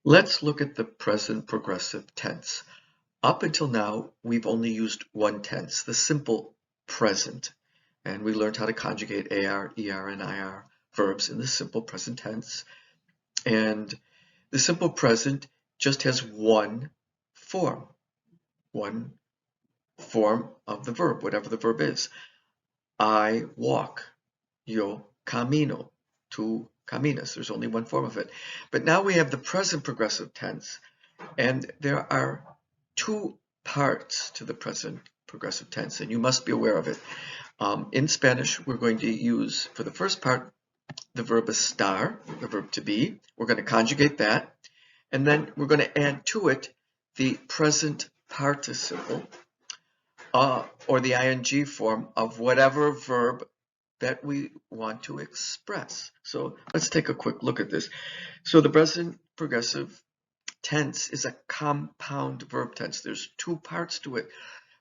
Let's look at the present progressive tense. Up until now, we've only used one tense, the simple present. And we learned how to conjugate AR, ER, and IR verbs in the simple present tense. And the simple present just has one form of the verb, whatever the verb is. I walk, yo camino, tú caminas. There's only one form of it. But now we have the present progressive tense, and there are two parts to the present progressive tense, and you must be aware of it. In Spanish, we're going to use, for the first part, the verb estar, the verb to be. We're going to conjugate that, and then we're going to add to it the present participle, or the ing form of whatever verb that we want to express. So let's take a quick look at this. So the present progressive tense is a compound verb tense. There's two parts to it,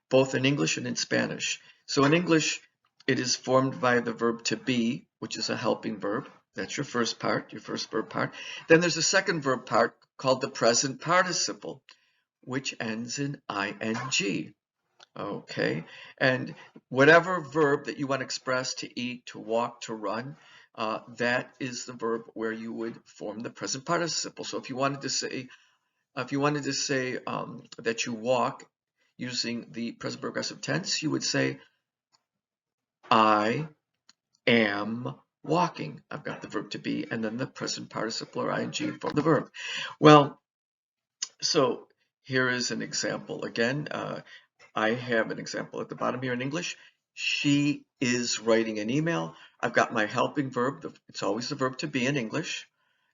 both in English and in Spanish. So in English, it is formed by the verb to be, which is a helping verb. That's your first part, your first verb part. Then there's a second verb part called the present participle, which ends in ing. Okay, and whatever verb that you want to express, to eat, to walk, to run, that is the verb where you would form the present participle. So if you wanted to say, that you walk using the present progressive tense, you would say, I am walking. I've got the verb to be and then the present participle or ing for the verb. Well, so here is an example. Again, I have an example at the bottom here in English. She is writing an email. I've got my helping verb. It's always the verb to be in English.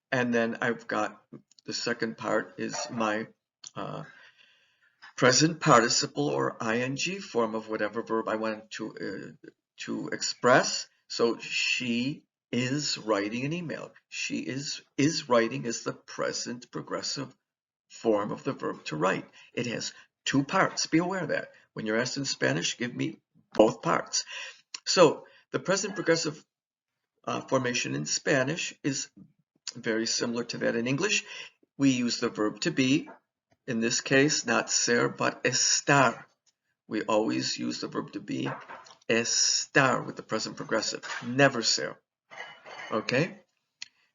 And then I've got the second part is my present participle or ing form of whatever verb I want to express. So she is writing an email. She is writing is the present progressive form of the verb to write. It has two parts. Be aware of that. When you're asked in Spanish, give me both parts. So the present progressive formation in Spanish is very similar to that in English. We use the verb to be. In this case, not ser, but estar. We always use the verb to be, estar, with the present progressive, never ser. Okay?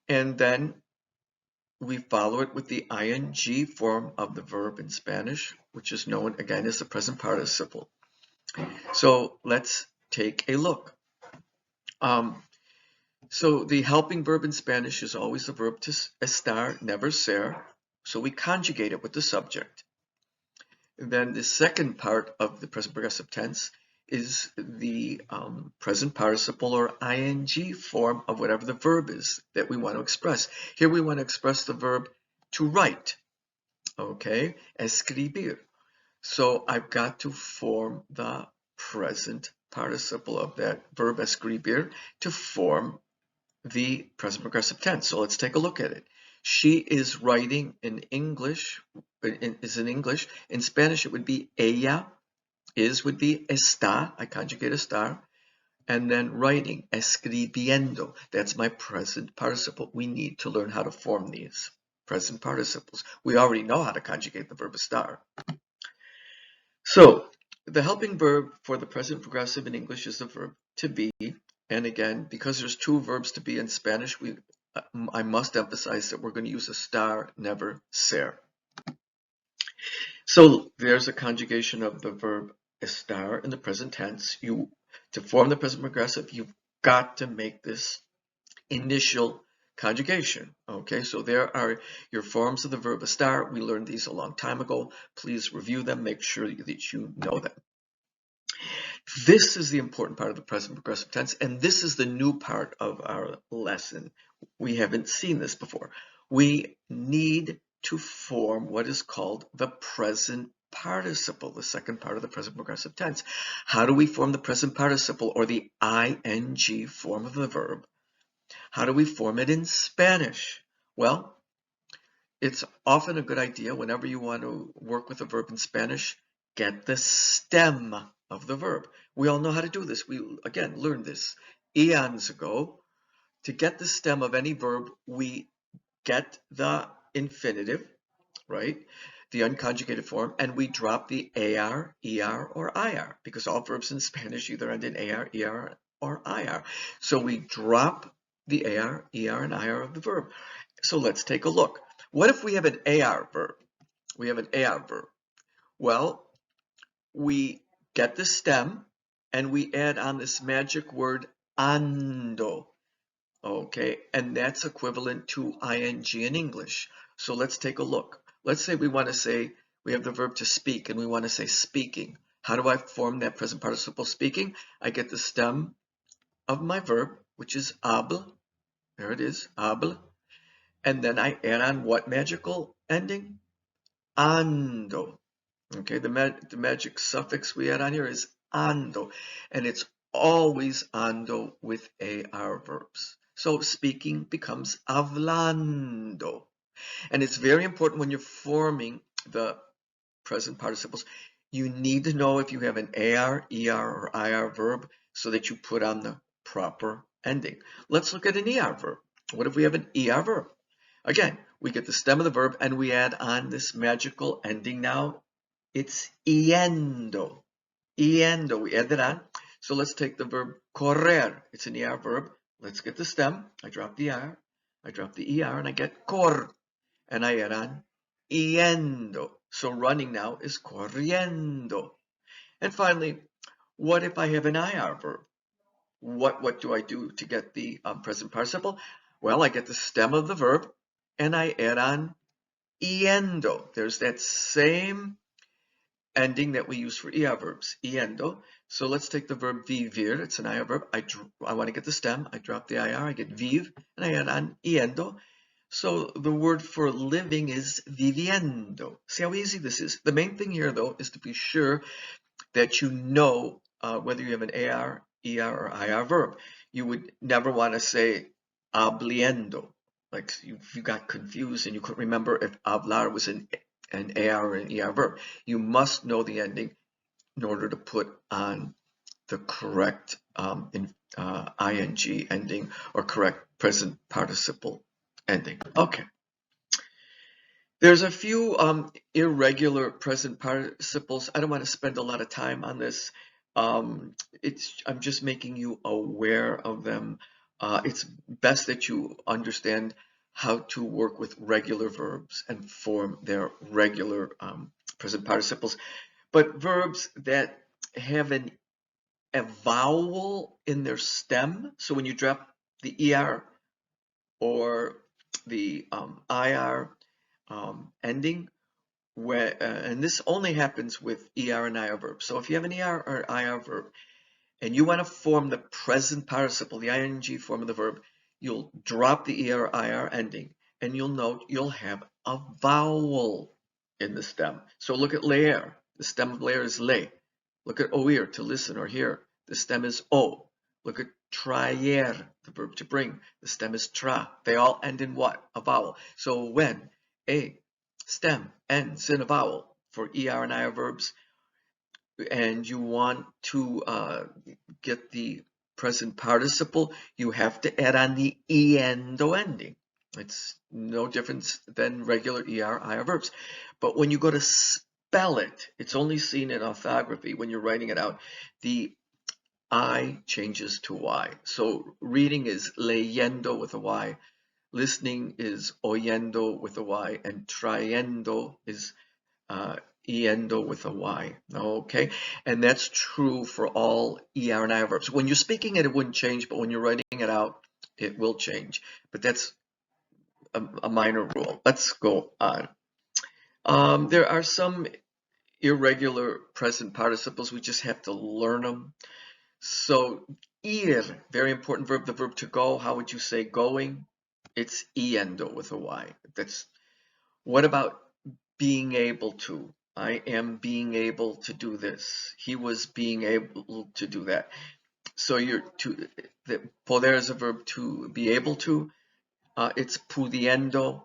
And then we follow it with the ing form of the verb in Spanish, which is known again as the present participle. So let's take a look. So the helping verb in Spanish is always the verb to estar, never ser. So we conjugate it with the subject. And then the second part of the present progressive tense is the present participle or ing form of whatever the verb is that we want to express. Here we want to express the verb to write. Okay, escribir. So I've got to form the present participle of that verb escribir to form the present progressive tense. So let's take a look at it. She is writing in English, is in English. In Spanish, it would be ella. Is would be está. I conjugate estar. And then writing, escribiendo. That's my present participle. We need to learn how to form these present participles. We already know how to conjugate the verb estar. So the helping verb for the present progressive in English is the verb to be. And again, because there's two verbs to be in Spanish, I must emphasize that we're going to use estar, never ser. So there's a conjugation of the verb estar in the present tense. To form the present progressive, you've got to make this initial conjugation. Okay, so there are your forms of the verb estar. We learned these a long time ago. Please review them. Make sure that you know them. This is the important part of the present progressive tense, and this is the new part of our lesson. We haven't seen this before. We need to form what is called the present participle, the second part of the present progressive tense. How do we form the present participle, or the ing form of the verb? How do we form it in Spanish? Well, it's often a good idea whenever you want to work with a verb in Spanish, get the stem of the verb. We all know how to do this. We, again, learned this eons ago. To get the stem of any verb, we get the infinitive, right? The unconjugated form, and we drop the AR, ER, or IR, because all verbs in Spanish either end in AR, ER, or IR. So we drop the AR, ER, and IR of the verb. So let's take a look. What if we have an AR verb? We have an AR verb. Well, we get the stem and we add on this magic word ando. Okay, and that's equivalent to ing in English. So let's take a look. Let's say we want to say, we have the verb to speak and we want to say speaking. How do I form that present participle speaking? I get the stem of my verb, which is habla. There it is, habla. And then I add on what magical ending? Ando. Okay, the magic suffix we add on here is ando, and it's always ando with AR verbs. So speaking becomes hablando. And it's very important when you're forming the present participles, you need to know if you have an AR, ER, or IR verb so that you put on the proper ending. Let's look at an ER verb. What if we have an ER verb? Again, we get the stem of the verb and we add on this magical ending now. It's yendo. Yendo, we add that on. So let's take the verb correr. It's an ER verb. Let's get the stem. I drop the R, I drop the ER, and I get cor. And I add on yendo. So running now is corriendo. And finally, what if I have an IR verb? What do I do to get the present participle? Well, I get the stem of the verb and I add on yendo. There's that same ending that we use for ER verbs, yendo. So let's take the verb vivir. It's an IR verb. I want to get the stem. I drop the IR. I get viv, and I add on yendo. So the word for living is viviendo. See how easy this is? The main thing here, though, is to be sure that you know whether you have an AR, ER, or IR verb. You would never want to say habliendo. Like you got confused and you couldn't remember if hablar was an AR or an ER verb. You must know the ending in order to put on the correct ing ending or correct present participle ending. Okay. There's a few irregular present participles. I don't want to spend a lot of time on this. I'm just making you aware of them. It's best that you understand how to work with regular verbs and form their regular present participles. But verbs that have a vowel in their stem, so when you drop the ER or the IR ending, and this only happens with ER and IR verbs. So if you have an ER or IR verb and you want to form the present participle, the ing form of the verb, you'll drop the ER or IR ending and you'll note you'll have a vowel in the stem. So look at leer. The stem of leer is le. Look at oír, to listen or hear. The stem is o. Look at traer, the verb to bring. The stem is tra. They all end in what? A vowel. So when a stem ends in a vowel for ER and IR verbs, and you want to get the present participle, you have to add on the endo ending. It's no different than regular ER, IR verbs. But when you go to spell it, it's only seen in orthography. When you're writing it out, the I changes to Y. So reading is leyendo with a Y. Listening is oyendo with a Y, and trayendo is yendo with a Y. Okay, and that's true for all ER and IR verbs. When you're speaking it, it wouldn't change, but when you're writing it out, it will change. But that's a minor rule. Let's go on. There are some irregular present participles. We just have to learn them. So ir, very important verb, the verb to go. How would you say going? It's yendo with a Y. That's what about being able to? I am being able to do this. He was being able to do that. So poder is a verb to be able to. It's pudiendo,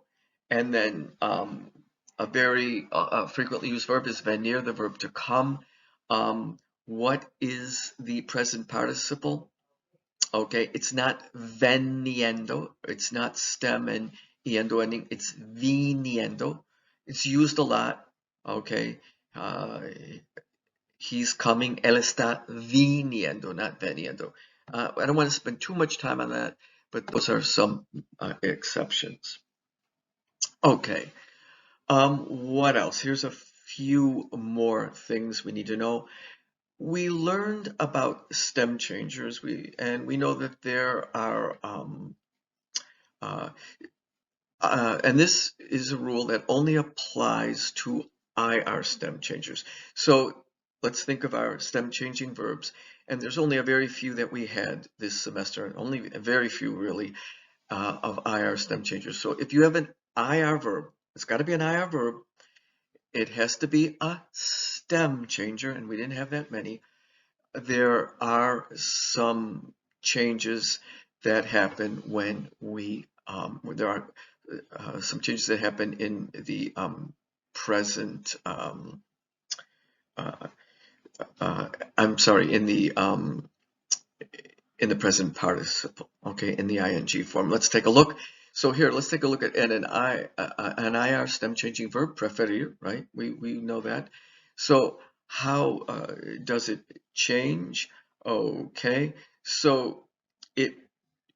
and then a very frequently used verb is venir, the verb to come. What is the present participle? Okay, it's not veniendo. It's not stem and iendo ending. It's viniendo. It's used a lot. Okay. He's coming. Él está viniendo, not veniendo. I don't want to spend too much time on that, but those are some exceptions. Okay. What else? Here's a few more things we need to know. We learned about stem changers, and we know that there are, and this is a rule that only applies to IR stem changers. So let's think of our stem changing verbs, and there's only a very few that we had this semester, and only a very few really of IR stem changers. So if you have an IR verb, it's got to be an IR verb. It has to be a stem changer, and we didn't have that many. There are some changes that happen when there are some changes that happen in the present, I'm sorry, in the present participle, okay, in the ing form. Let's take a look. So here, let's take a look at an IR stem changing verb, preferir, right? We know that. So how does it change? Okay, so it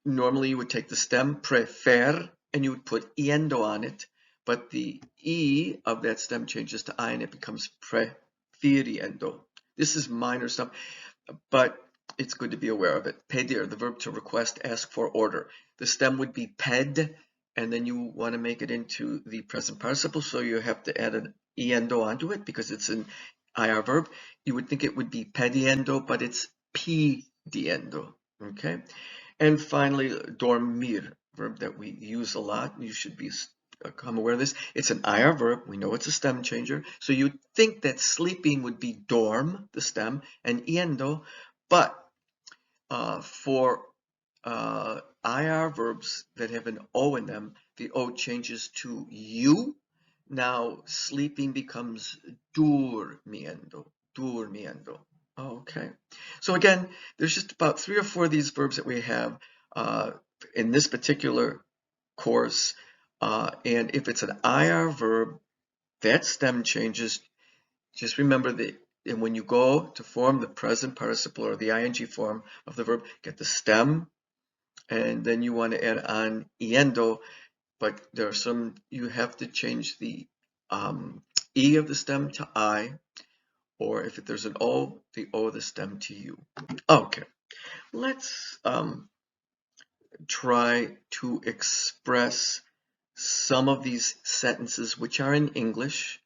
normally you would take the stem prefer and you would put iendo on it, but the e of that stem changes to I and it becomes prefiriendo. This is minor stuff, but it's good to be aware of it. Pedir, the verb to request, ask for, order. The stem would be ped, and then you want to make it into the present participle, so you have to add an iendo onto it because it's an IR verb. You would think it would be pediendo, but it's pidiendo, okay? And finally, dormir, verb that we use a lot. You should become aware of this. It's an IR verb. We know it's a stem changer. So you'd think that sleeping would be dorm, the stem, and iendo, but for IR verbs that have an O in them, the O changes to U. Now sleeping becomes durmiendo, durmiendo. Okay. So again, there's just about 3 or 4 of these verbs that we have in this particular course. And if it's an IR verb, that stem changes. Just remember that when you go to form the present participle or the ing form of the verb, get the stem, and then you want to add on iendo, but there are some, you have to change the E of the stem to I, or if there's an O, the O of the stem to U. Okay, let's try to express some of these sentences which are in English.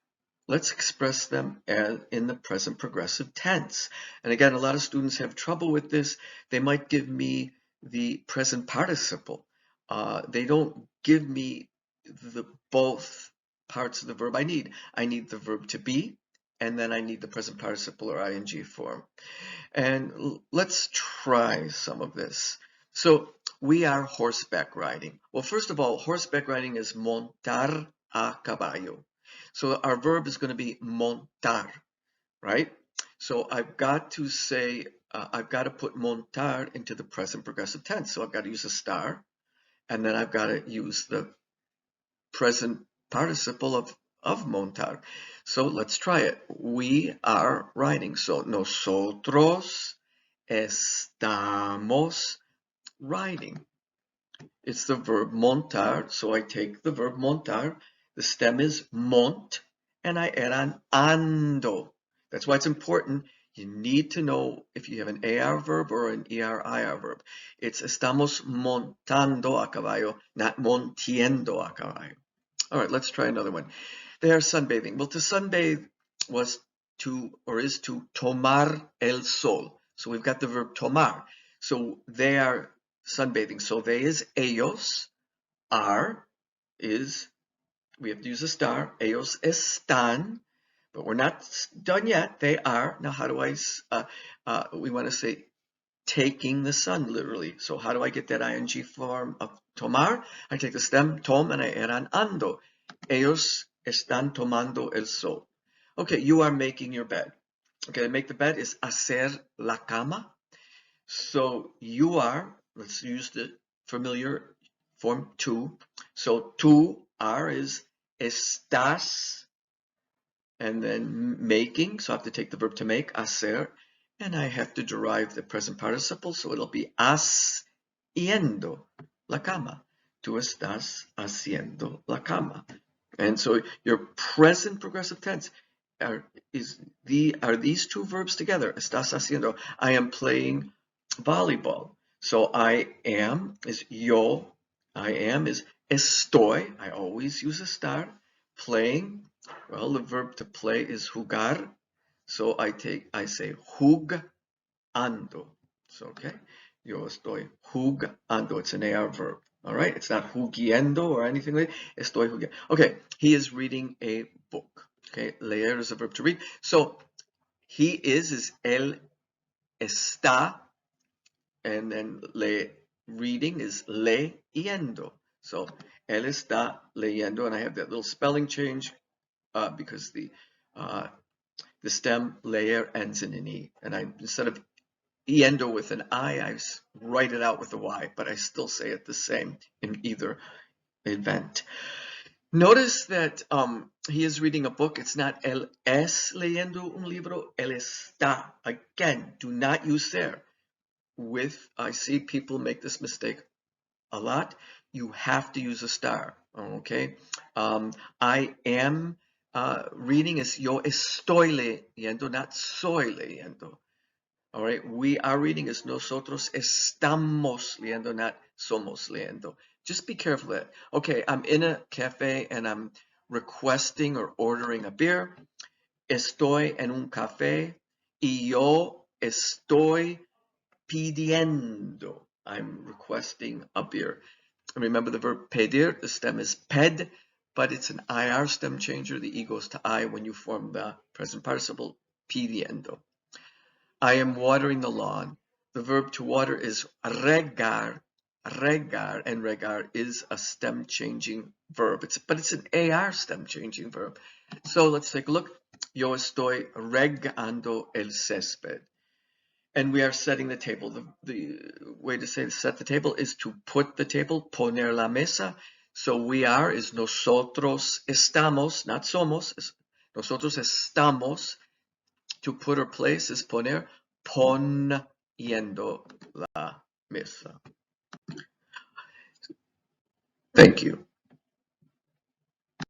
Let's express them as in the present progressive tense. And again, a lot of students have trouble with this. They might give me the present participle. They don't give me the both parts of the verb I need. I need the verb to be, and then I need the present participle or ing form. And let's try some of this. So we are horseback riding. Well, first of all, horseback riding is montar a caballo. So our verb is going to be montar, right? So I've got to say, I've got to put montar into the present progressive tense. So I've got to use a star, and then I've got to use the present participle of montar. So let's try it. We are riding. So nosotros estamos riding. It's the verb montar. So I take the verb montar. The stem is mont, and I add on ando. That's why it's important. You need to know if you have an AR verb or an ER-IR verb. It's estamos montando a caballo, not montiendo a caballo. All right, let's try another one. They are sunbathing. Well, to sunbathe was to, or is to tomar el sol. So we've got the verb tomar. So they are sunbathing. So they is ellos, are is, we have to use a star. Ellos están, but we're not done yet. They are. Now, how do we want to say taking the sun, literally. So how do I get that ing form of tomar? I take the stem, tom, and I add on ando. Ellos están tomando el sol. Okay, you are making your bed. Okay, to make the bed is hacer la cama. So you are, let's use the familiar form to. So tú, are is estás, and then making, so I have to take the verb to make, hacer, and I have to derive the present participle, so it'll be haciendo la cama. Tú estás haciendo la cama. And so your present progressive tense are these two verbs together. Estás haciendo. I am playing volleyball. So I am is yo. I am is estoy. I always use estar. Playing. Well, the verb to play is jugar. So I say jugando. So okay. Yo estoy jugando. It's an AR verb. All right. It's not jugiendo or anything like that. Estoy jugando. Okay. He is reading a book. Okay. Leer is a verb to read. So he is él está, and then reading is leyendo. So él está leyendo, and I have that little spelling change because the stem leer ends in an e, and I instead of yendo with an I write it out with a y, but I still say it the same in either event. Notice that he is reading a book. It's not él es leyendo un libro, él está. Again, do not use there. I see people make this mistake a lot. You have to use a star, okay? I am reading is yo estoy leyendo, not soy leyendo. All right, we are reading is nosotros estamos leyendo, not somos leyendo. Just be careful of that. Okay, I'm in a cafe and I'm requesting or ordering a beer. Estoy en un café y yo estoy pidiendo. I'm requesting a beer. Remember the verb pedir, the stem is ped, but it's an IR stem changer. The E goes to I when you form the present participle pidiendo. I am watering the lawn. The verb to water is regar, and regar is a stem changing verb. But it's an AR stem changing verb. So let's take a look. Yo estoy regando el césped. And we are setting the table. The way to say set the table is to put the table, poner la mesa. So we are is nosotros estamos, not somos. Nosotros estamos. To put or place is poner, poniendo la mesa. Thank you.